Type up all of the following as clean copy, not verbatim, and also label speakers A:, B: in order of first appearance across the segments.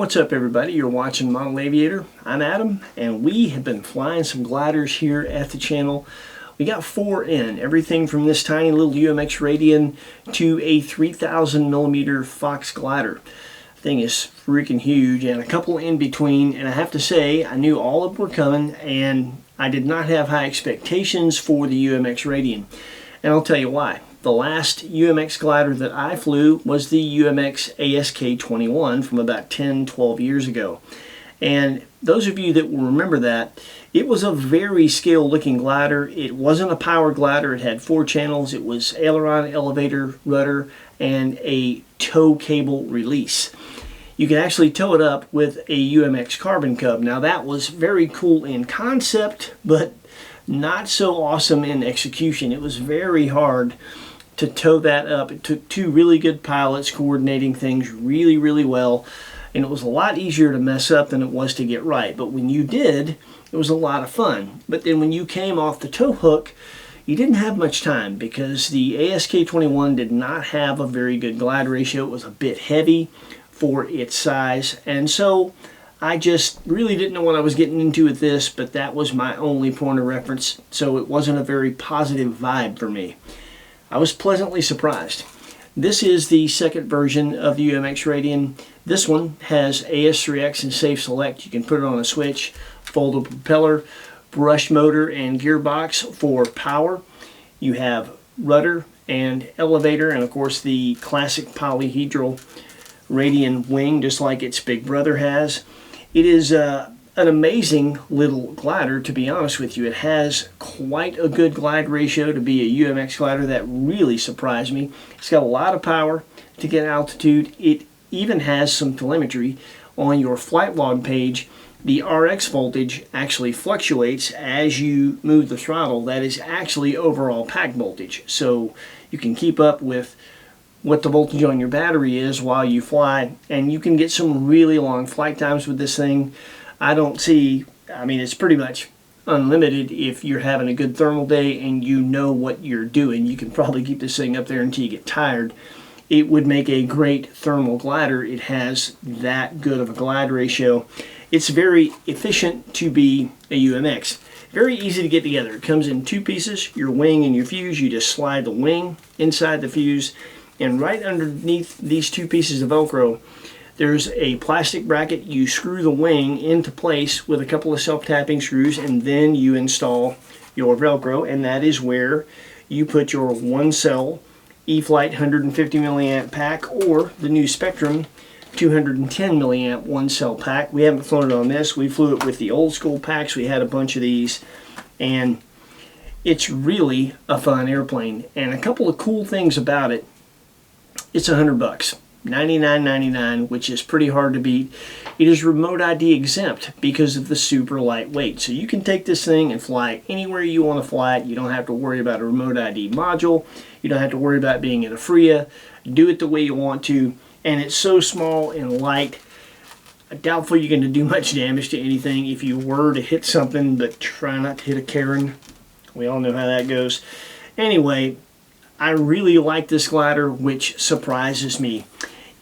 A: What's up everybody, you're watching Model Aviator. I'm Adam and we have been flying some gliders here at the channel. We got 4 in, everything from this tiny little UMX Radian to a 3,000mm Fox glider. The thing is freaking huge, and a couple in between, and I have to say I knew all of them were coming and I did not have high expectations for the UMX Radian. And I'll tell you why. The last UMX glider that I flew was the UMX AS3X from about 10-12 years ago. And those of you that will remember that, it was a very scale looking glider. It wasn't a power glider. It had 4 channels. It was aileron, elevator, rudder, and a tow cable release. You can actually tow it up with a UMX carbon cub. Now that was very cool in concept, but not so awesome in execution. It was very hard to tow that up. It took 2 really good pilots coordinating things really well, and it was a lot easier to mess up than it was to get right. But when you did, it was a lot of fun. But then when you came off the tow hook, you didn't have much time because the AS3X did not have a very good glide ratio. It was a bit heavy for its size, and so I just really didn't know what I was getting into with this, but that was my only point of reference, so it wasn't a very positive vibe for me. I was pleasantly surprised. This is the second version of the UMX Radian. This one has AS3X and Safe Select. You can put it on a switch, foldable propeller, brush motor, and gearbox for power. You have rudder and elevator, and of course the classic polyhedral Radian wing, just like its big brother has. It is an amazing little glider, to be honest with you. It has quite a good glide ratio to be a UMX glider. That really surprised me. It's got a lot of power to get altitude. It even has some telemetry. On your flight log page, the RX voltage actually fluctuates as you move the throttle. That is actually overall pack voltage, so you can keep up with what the voltage on your battery is while you fly, and you can get some really long flight times with this thing. I mean, it's pretty much unlimited if you're having a good thermal day and you know what you're doing. You can probably keep this thing up there until you get tired. It would make a great thermal glider. It has that good of a glide ratio. It's very efficient to be a UMX. Very easy to get together. It comes in 2 pieces, your wing and your fuse. You just slide the wing inside the fuse, and right underneath these 2 pieces of Velcro, there's a plastic bracket. You screw the wing into place with a couple of self-tapping screws, and then you install your Velcro, and that is where you put your 1-cell E-Flite 150 milliamp pack, or the new Spectrum 210 milliamp 1-cell pack. We haven't flown it on this. We flew it with the old school packs. We had a bunch of these, and it's really a fun airplane. And a couple of cool things about it: it's $100, $99.99, which is pretty hard to beat. It is remote ID exempt because of the super lightweight. So you can take this thing and fly it anywhere you want to fly it. You don't have to worry about a remote ID module. You don't have to worry about being in a FRIA. Do it the way you want to. And it's so small and light, doubtful you're going to do much damage to anything. If you were to hit something, but try not to hit a Karen. We all know how that goes. Anyway, I really like this glider, which surprises me.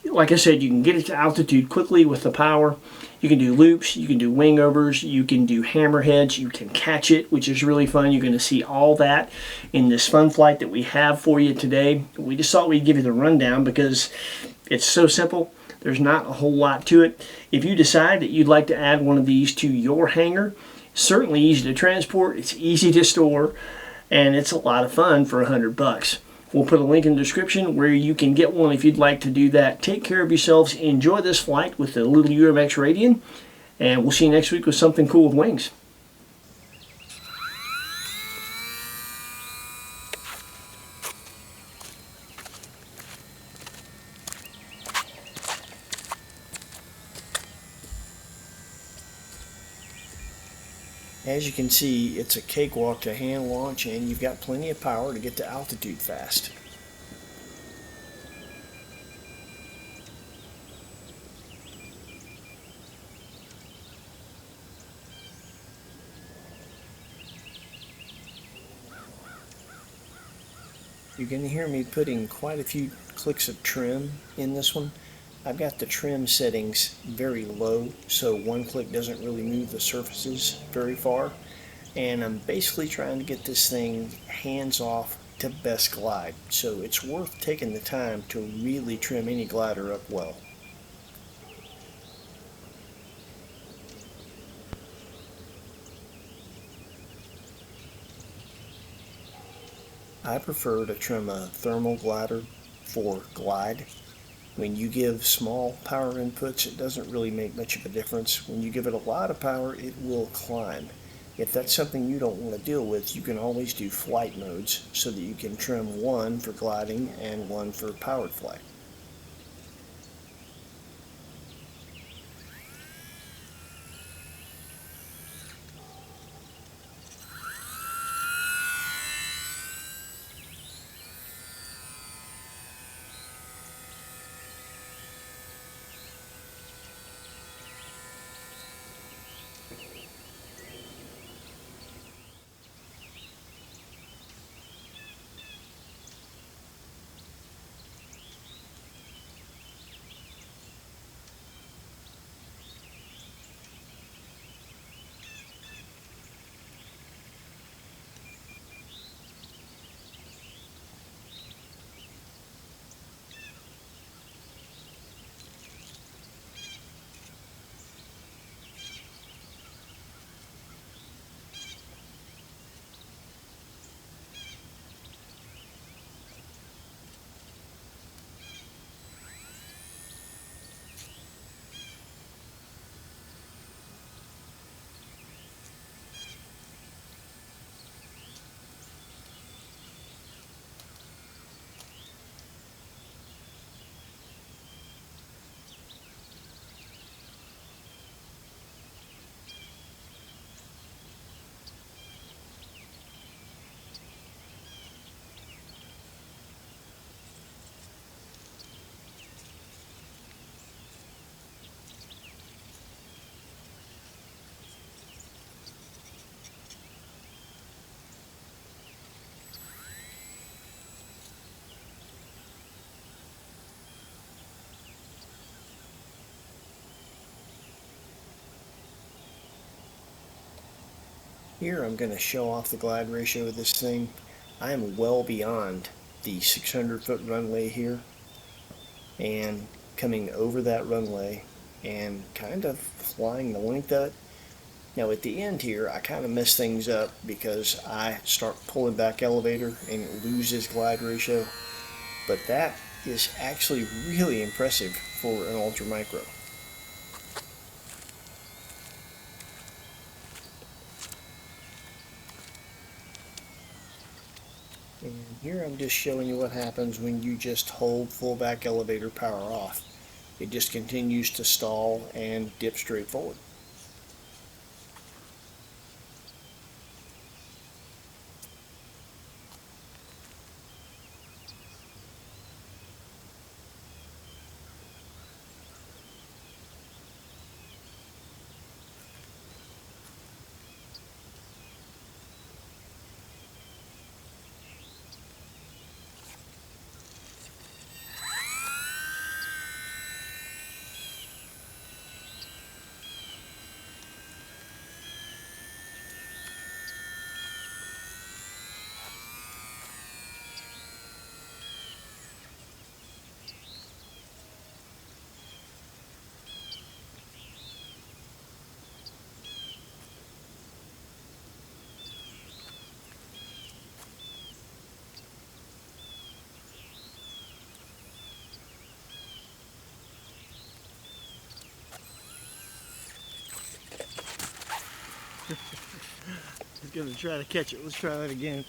A: Like I said, you can get it to altitude quickly with the power. You can do loops, you can do wing overs, you can do hammerheads, you can catch it, which is really fun. You're going to see all that in this fun flight that we have for you today. We just thought we'd give you the rundown because it's so simple. There's not a whole lot to it. If you decide that you'd like to add one of these to your hangar, it's certainly easy to transport, it's easy to store, and it's a lot of fun for $100. We'll put a link in the description where you can get one if you'd like to do that. Take care of yourselves. Enjoy this flight with the little UMX Radian, and we'll see you next week with something cool with wings. As you can see, it's a cakewalk to hand launch, and you've got plenty of power to get to altitude fast. You're going to hear me putting quite a few clicks of trim in this one. I've got the trim settings very low, so one click doesn't really move the surfaces very far. And I'm basically trying to get this thing hands off to best glide. So it's worth taking the time to really trim any glider up well. I prefer to trim a thermal glider for glide. When you give small power inputs, it doesn't really make much of a difference. When you give it a lot of power, it will climb. If that's something you don't want to deal with, you can always do flight modes so that you can trim one for gliding and one for powered flight. Here I'm going to show off the glide ratio of this thing. I am well beyond the 600-foot runway here and coming over that runway and kind of flying the length of it. Now at the end here I kind of mess things up because I start pulling back elevator and it loses glide ratio, but that is actually really impressive for an ultra micro. And here I'm just showing you what happens when you just hold full back elevator power off. It just continues to stall and dip straight forward. He's gonna try to catch it. Let's try that again.